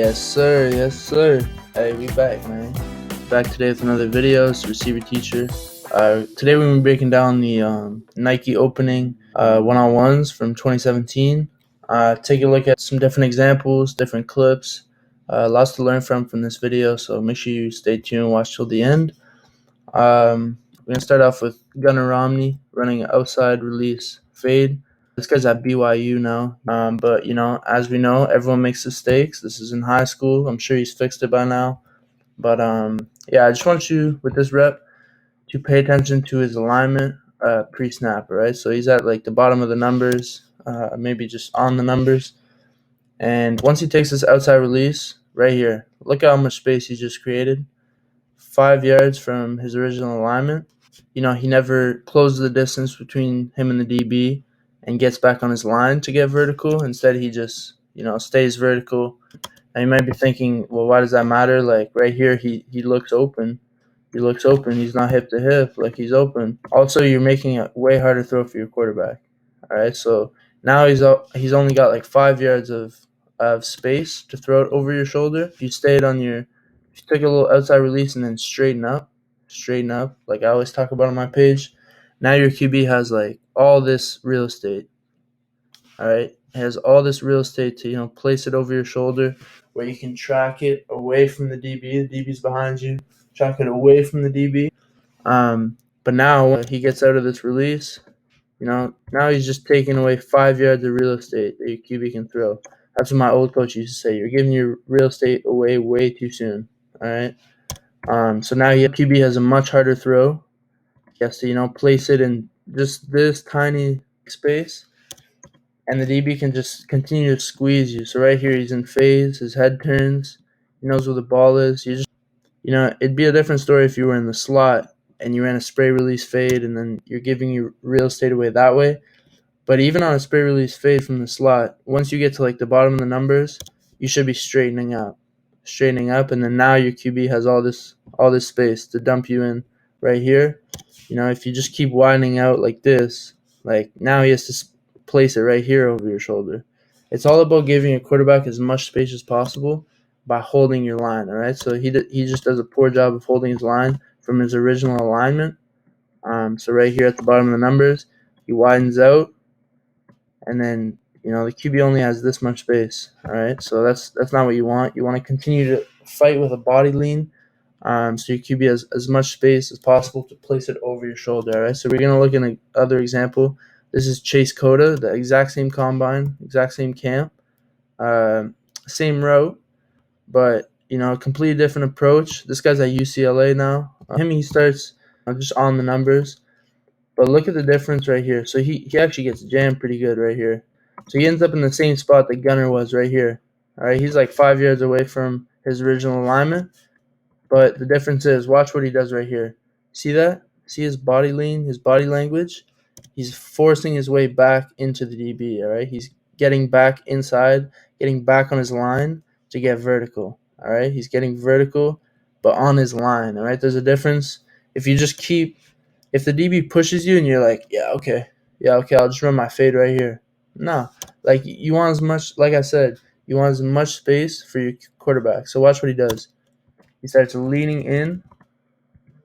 Yes, sir. Yes, sir. Hey, we back, man. Back today with another video. It's Receiver Teacher. Today we're gonna be breaking down the Nike opening 1-on-1s from 2017. Take a look at some different examples, different clips. Lots to learn from this video, so make sure you stay tuned, watch till the end. We're gonna start off with Gunnar Romney running an outside release fade. This guy's at BYU now, but as we know, everyone makes mistakes. This is in high school. I'm sure he's fixed it by now. But yeah, I just want you with this rep to pay attention to his alignment pre-snap. Right, so he's at like the bottom of the numbers, maybe just on the numbers. And once he takes this outside release right here, look how much space he just created. 5 yards from his original alignment. He never closes the distance between him and the DB and gets back on his line to get vertical. Instead, he just, stays vertical. And you might be thinking, well, why does that matter? Like right here, he looks open. He looks open. He's not hip to hip. Like he's open. Also, you're making a way harder throw for your quarterback. All right, so now he's only got like 5 yards of space to throw it over your shoulder. If you stayed on your if you took a little outside release and then straighten up, like I always talk about on my page, now your QB has like all this real estate. All right, it has all this real estate to place it over your shoulder, where you can track it away from the DB. The DB's behind you. Track it away from the DB. But now when he gets out of this release, now he's just taking away 5 yards of real estate that your QB can throw. That's what my old coach used to say. You're giving your real estate away way too soon. All right. So now your QB has a much harder throw. He has to, place it in just this tiny space, and the DB can just continue to squeeze you. So right here, he's in phase. His head turns. He knows where the ball is. It'd be a different story if you were in the slot and you ran a spray release fade, and then you're giving your real estate away that way. But even on a spray release fade from the slot, once you get to like the bottom of the numbers, you should be straightening up, and then now your QB has all this space to dump you in right here. If you just keep widening out like this, like now he has to place it right here over your shoulder. It's all about giving your quarterback as much space as possible by holding your line. All right, so he just does a poor job of holding his line from his original alignment. So right here at the bottom of the numbers, he widens out. And then the QB only has this much space. All right, so that's not what you want. You want to continue to fight with a body lean, so your QB has as much space as possible to place it over your shoulder. All right, so we're gonna look at another example. This is Chase Cota, the exact same combine, exact same camp, same route, but a completely different approach. This guy's at UCLA now. He starts just on the numbers. But look at the difference right here. So he actually gets jammed pretty good right here. So he ends up in the same spot that Gunnar was right here. All right, he's like 5 yards away from his original alignment. But the difference is, watch what he does right here. See that? See his body lean, his body language? He's forcing his way back into the DB, all right? He's getting back inside, getting back on his line to get vertical, all right? He's getting vertical, but on his line, all right? There's a difference. If the DB pushes you and you're like, yeah, okay, I'll just run my fade right here. No, like you want as much, like I said, you want as much space for your quarterback. So watch what he does. He starts leaning in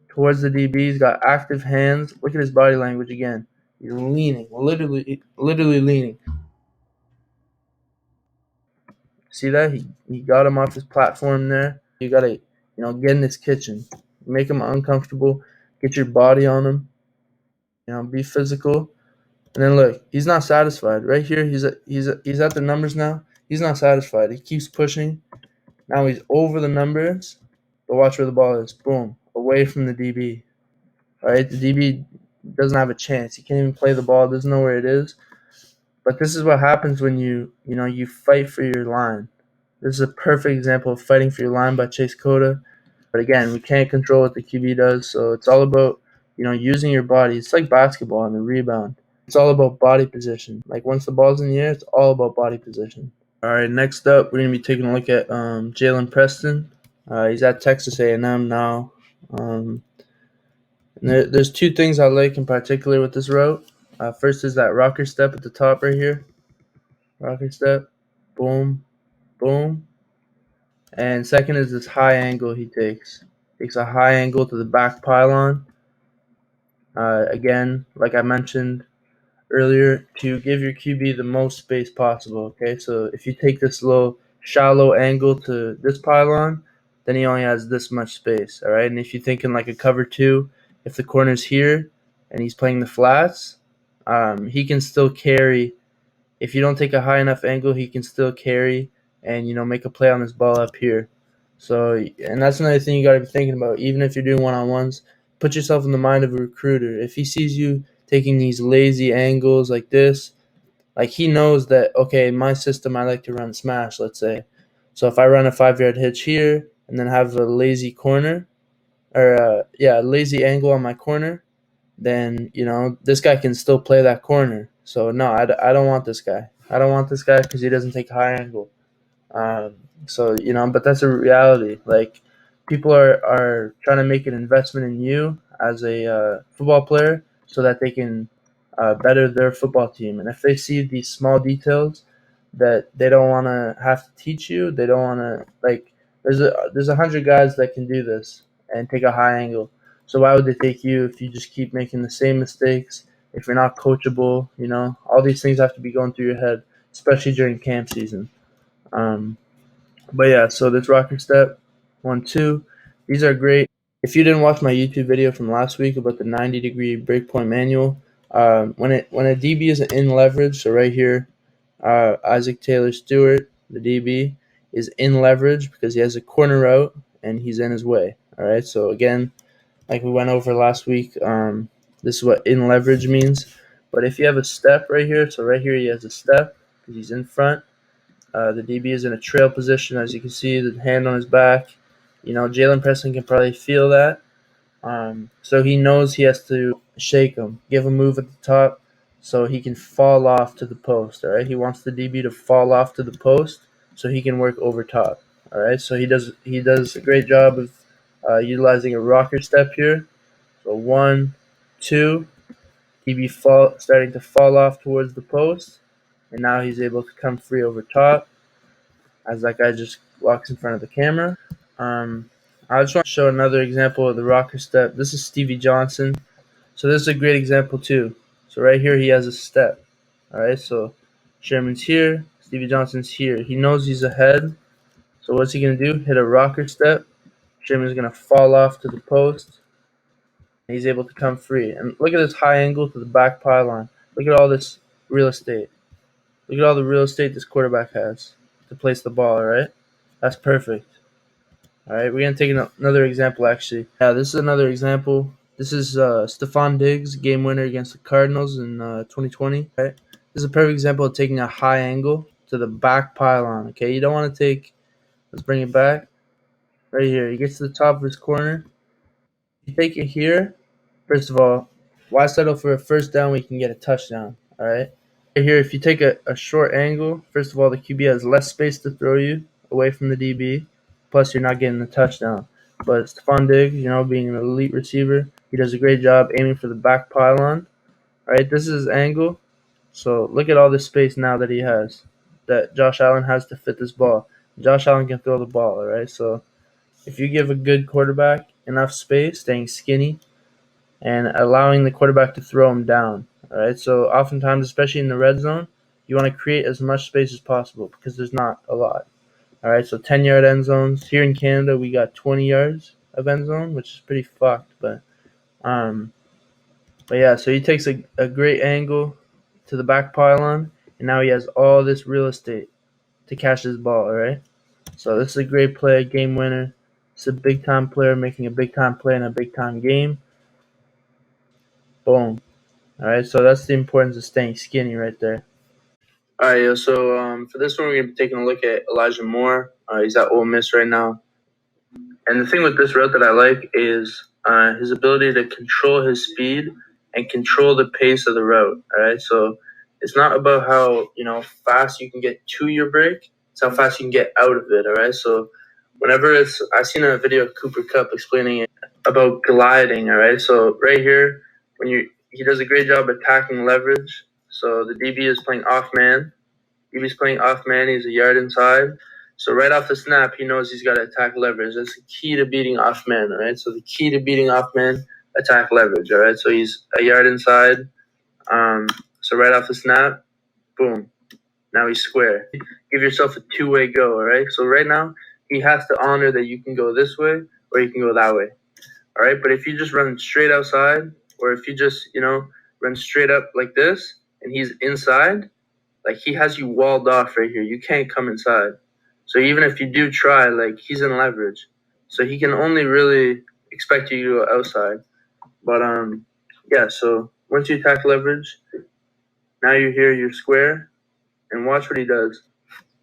towards the DB. He's got active hands. Look at his body language again. He's leaning, literally leaning. See that? He got him off his platform there. You gotta, get in his kitchen, make him uncomfortable, get your body on him. Be physical. And then look, he's not satisfied. Right here, he's at the numbers now. He's not satisfied. He keeps pushing. Now he's over the numbers. But watch where the ball is. Boom. Away from the DB. All right, the DB doesn't have a chance. He can't even play the ball. Doesn't know where it is. But this is what happens when you fight for your line. This is a perfect example of fighting for your line by Chase Cota. But again, we can't control what the QB does. So it's all about, using your body. It's like basketball and the rebound. It's all about body position. Like once the ball's in the air, it's all about body position. All right, next up, we're gonna be taking a look at Jalen Preston. He's at Texas A&M now. There's two things I like in particular with this route. First is that rocker step at the top right here. Rocker step, boom, boom. And second is this high angle he takes. Takes a high angle to the back pylon. Again, like I mentioned earlier, to give your QB the most space possible. Okay, so if you take this little shallow angle to this pylon, then he only has this much space. All right, and if you're thinking like a cover two, if the corner's here and he's playing the flats, he can still carry. If you don't take a high enough angle, he can still carry and make a play on this ball up here. So, and that's another thing you got to be thinking about. Even if you're doing one-on-ones, put yourself in the mind of a recruiter. If he sees you taking these lazy angles like this, like he knows that, okay, in my system I like to run smash, let's say. So if I run a 5-yard hitch here and then have a lazy corner or lazy angle on my corner, then this guy can still play that corner. So no, I don't want this guy. I don't want this guy because he doesn't take a high angle. Um, so but that's a reality. Like people are trying to make an investment in you as a football player so that they can better their football team. And if they see these small details that they don't want to have to teach you, they don't want to like. There's 100 guys that can do this and take a high angle. So why would they take you if you just keep making the same mistakes? If you're not coachable, all these things have to be going through your head, especially during camp season. Um, but yeah, so this rocker step, 1, 2, these are great. If you didn't watch my YouTube video from last week about the 90-degree breakpoint manual, when a DB is in leverage, so right here, Isaac Taylor Stewart, the DB, is in leverage because he has a corner route and he's in his way. All right, so again, like we went over last week, this is what in leverage means. But if you have a step right here, so right here he has a step because he's in front. The DB is in a trail position, as you can see, the hand on his back. Jalen Preston can probably feel that. So he knows he has to shake him, give a move at the top so he can fall off to the post, all right? He wants the DB to fall off to the post so he can work over top, all right? So he does a great job of utilizing a rocker step here. So 1, 2, DB starting to fall off towards the post, and now he's able to come free over top as that guy just walks in front of the camera. I just want to show another example of the rocker step. This is Stevie Johnson. So this is a great example too. So right here he has a step. All right, so Sherman's here, Stevie Johnson's here. He knows he's ahead. So what's he gonna do? Hit a rocker step. Sherman's gonna fall off to the post. He's able to come free. And look at this high angle to the back pylon. Look at all this real estate. Look at all the real estate this quarterback has to place the ball. All right, that's perfect. All right, we're gonna take another example. Actually, yeah, this is another example. This is Stephon Diggs, game winner against the Cardinals in 2020. Right, this is a perfect example of taking a high angle to the back pylon. Okay, you don't want to take. Let's bring it back right here. He gets to the top of his corner. You take it here. First of all, why settle for a first down when you can get a touchdown? All right. Right here, if you take a short angle, first of all, the QB has less space to throw you away from the DB. Plus, you're not getting the touchdown. But Stephon Diggs, being an elite receiver, he does a great job aiming for the back pylon. All right, this is his angle. So look at all this space now that he has, that Josh Allen has to fit this ball. Josh Allen can throw the ball. All right, so if you give a good quarterback enough space, staying skinny, and allowing the quarterback to throw him down. All right. So oftentimes, especially in the red zone, you want to create as much space as possible because there's not a lot. All right. So 10-yard end zones here in Canada, we got 20 yards of end zone, which is pretty fucked. Um, but yeah. So he takes a great angle to the back pylon, and now he has all this real estate to catch his ball. All right. So this is a great play, game winner. It's a big time player making a big time play in a big time game. Boom. All right, so that's the importance of staying skinny right there. All right, yo, so for this one, we're going to be taking a look at Elijah Moore. He's at Ole Miss right now. And the thing with this route that I like is his ability to control his speed and control the pace of the route. All right, so it's not about how fast you can get to your break; it's how fast you can get out of it. All right, so I've seen a video of Cooper Kupp explaining it about gliding. All right, so right here, he does a great job attacking leverage. So the DB is playing off man. DB's playing off man. He's a yard inside. So right off the snap, he knows he's got to attack leverage. That's the key to beating off man, all right? So the key to beating off man, attack leverage, all right? So he's a yard inside. So right off the snap, boom. Now he's square. Give yourself a two-way go, all right? So right now, he has to honor that you can go this way or you can go that way, all right? But if you just run straight outside, or if you just, run straight up like this and he's inside, like he has you walled off right here. You can't come inside. So even if you do try, like he's in leverage. So he can only really expect you to go outside. But yeah, so once you attack leverage, now you're here, you're square, and watch what he does.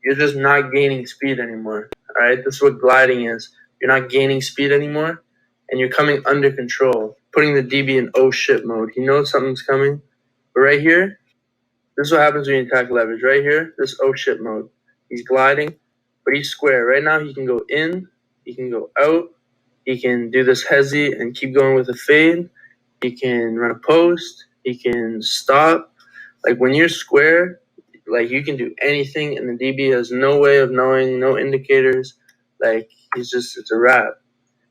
You're just not gaining speed anymore. All right, this is what gliding is. You're not gaining speed anymore, and you're coming under control, putting the DB in oh shit mode. He knows something's coming, but right here, this is what happens when you attack leverage. Right here, this oh shit mode. He's gliding, but he's square. Right now, he can go in, he can go out, he can do this hezzy and keep going with a fade. He can run a post, he can stop. Like when you're square, like you can do anything, and the DB has no way of knowing, no indicators. Like it's a wrap.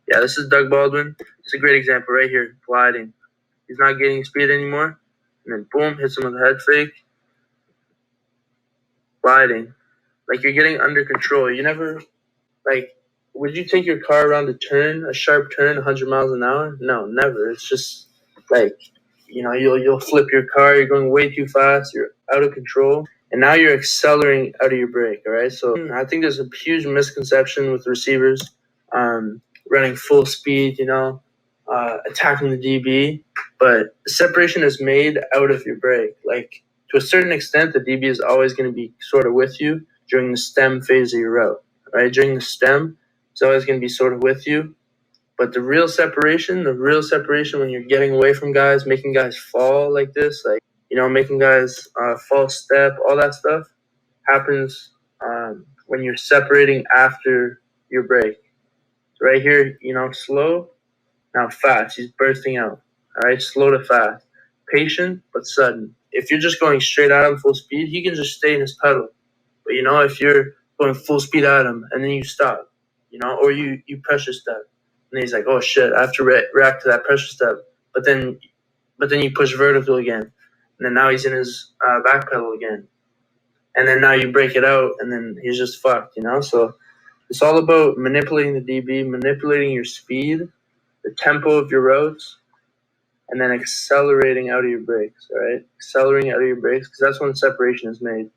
Yeah, this is Doug Baldwin. It's a great example right here, gliding. He's not getting speed anymore, and then boom, hits him with a head fake, gliding. Like you're getting under control. You never like. Would you take your car around a turn, a sharp turn, 100 miles an hour? No, never. It's just like you'll flip your car. You're going way too fast. You're out of control, and now you're accelerating out of your brake. All right. So I think there's a huge misconception with receivers running full speed. Attacking the DB, but separation is made out of your brake. Like to a certain extent, the DB is always going to be sort of with you during the stem phase of your route. Right? During the stem, it's always going to be sort of with you. But the real separation when you're getting away from guys, making guys fall like this, like, making guys false step, all that stuff happens when you're separating after your break. So right here, slow, now fast. He's bursting out. All right, slow to fast. Patient, but sudden. If you're just going straight at him full speed, he can just stay in his pedal. But, if you're going full speed at him and then you stop, or you pressure step, and he's like, oh shit, I have to react to that pressure step. But then you push vertical again, and then now he's in his back pedal again, and then now you break it out, and then he's just fucked. So it's all about manipulating the DB, manipulating your speed, the tempo of your routes, and then accelerating out of your brakes. All right, accelerating out of your brakes because that's when separation is made.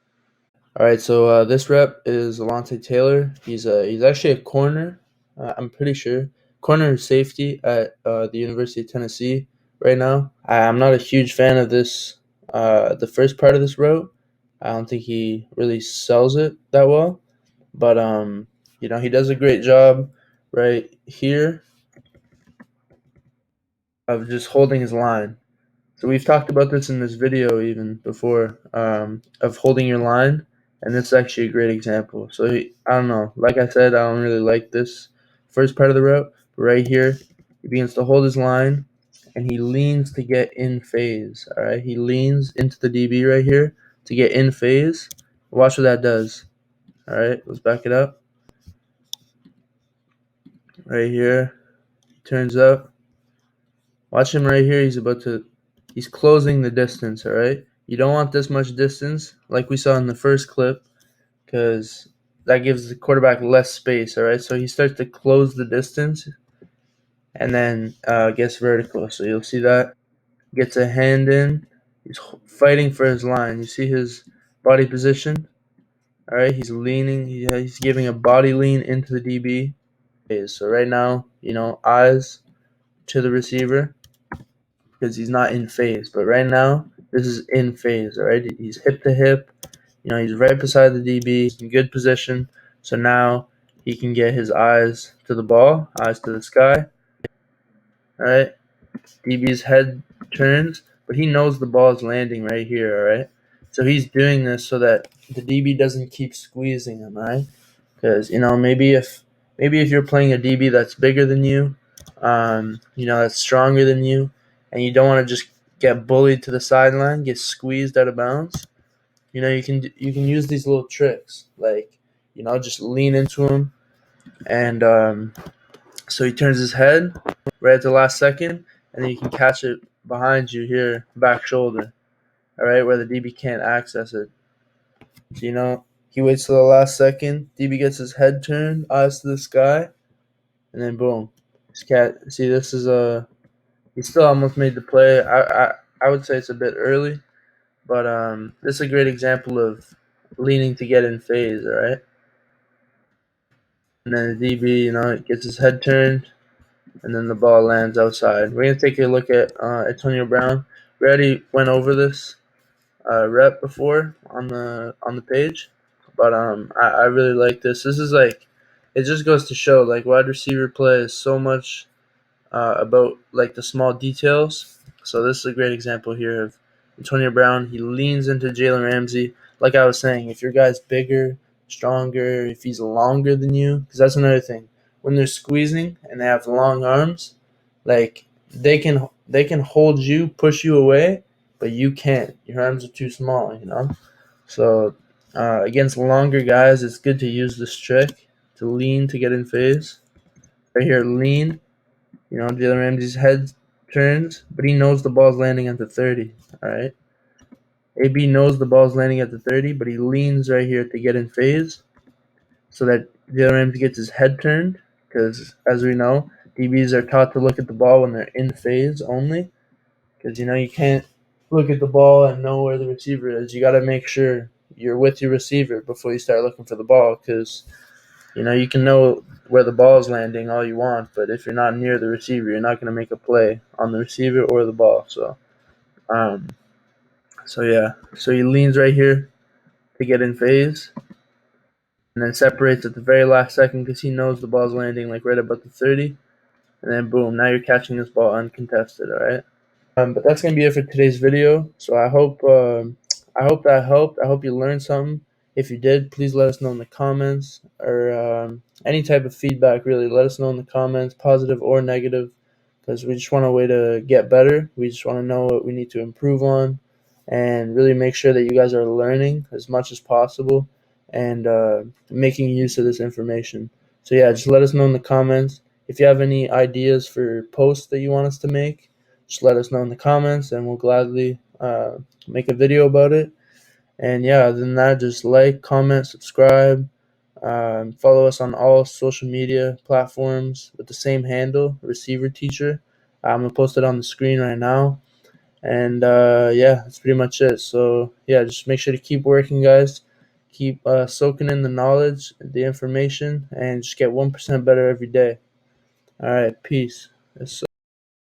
All right, so this rep is Alontae Taylor. He's actually a corner. I'm pretty sure corner safety at the University of Tennessee right now. I'm not a huge fan of this. The first part of this route, I don't think he really sells it that well. But he does a great job right here of just holding his line. So we've talked about this in this video even before of holding your line, and this is actually a great example. So I don't know. Like I said, I don't really like this first part of the route, but right here, he begins to hold his line, and he leans to get in phase. All right, he leans into the DB right here to get in phase. Watch what that does. All right, let's back it up. Right here, turns up. Watch him right here. He's closing the distance, all right? You don't want this much distance like we saw in the first clip because that gives the quarterback less space, all right? So he starts to close the distance and then gets vertical. So you'll see that. Gets a hand in. He's fighting for his line. You see his body position? All right, he's leaning. He's giving a body lean into the DB. So right now, eyes to the receiver, because he's not in phase. But right now, this is in phase, all right? He's hip to hip. He's right beside the DB. He's in good position. So now he can get his eyes to the ball, eyes to the sky, all right? DB's head turns, but he knows the ball is landing right here, all right? So he's doing this so that the DB doesn't keep squeezing him, all right? Because, maybe if you're playing a DB that's bigger than you, that's stronger than you, and you don't want to just get bullied to the sideline, get squeezed out of bounds, you can use these little tricks. Like, just lean into him, and so he turns his head right at the last second, and then you can catch it behind you here, back shoulder, all right, where the DB can't access it. So, he waits till the last second. DB gets his head turned, eyes to the sky, and then boom. See, this is he still almost made the play. I would say it's a bit early, but this is a great example of leaning to get in phase, all right? And then the DB, gets his head turned, and then the ball lands outside. We're gonna take a look at Antonio Brown. We already went over this rep before on the page, but I really like this. This is like, it just goes to show like wide receiver play is so much about like the small details. So this is a great example here of Antonio Brown. He leans into Jalen Ramsey. Like I was saying, if your guy's bigger, stronger, if he's longer than you, because that's another thing. When they're squeezing and they have long arms, like they can hold you, push you away, but you can't. Your arms are too small. So against longer guys, it's good to use this trick to lean to get in phase. Right here, lean. Jalen Ramsey's head turns, but he knows the ball's landing at the 30. All right. AB knows the ball's landing at the 30, but he leans right here to get in phase so that Jalen Ramsey gets his head turned. Because as we know, DBs are taught to look at the ball when they're in phase only. Because you can't look at the ball and know where the receiver is. You got to make sure you're with your receiver before you start looking for the ball. Because you can know where the ball is landing all you want, but if you're not near the receiver, you're not going to make a play on the receiver or the ball. Um, so he leans right here to get in phase, and then separates at the very last second because he knows the ball's landing like right about the 30, and then boom, now you're catching this ball uncontested. All right. But that's gonna be it for today's video. So I hope that helped. I hope you learned something. If you did, please let us know in the comments, or any type of feedback. Really, let us know in the comments, positive or negative, because we just want a way to get better. We just want to know what we need to improve on, and really make sure that you guys are learning as much as possible and making use of this information. So yeah, just let us know in the comments. If you have any ideas for posts that you want us to make, just let us know in the comments, and we'll gladly make a video about it. And yeah, other than that, just like, comment, subscribe, follow us on all social media platforms with the same handle, Receiver Teacher. I'm gonna post it on the screen right now. And yeah, that's pretty much it. So yeah, just make sure to keep working, guys. Keep soaking in the knowledge, the information, and just get 1% better every day. All right, peace. Yes,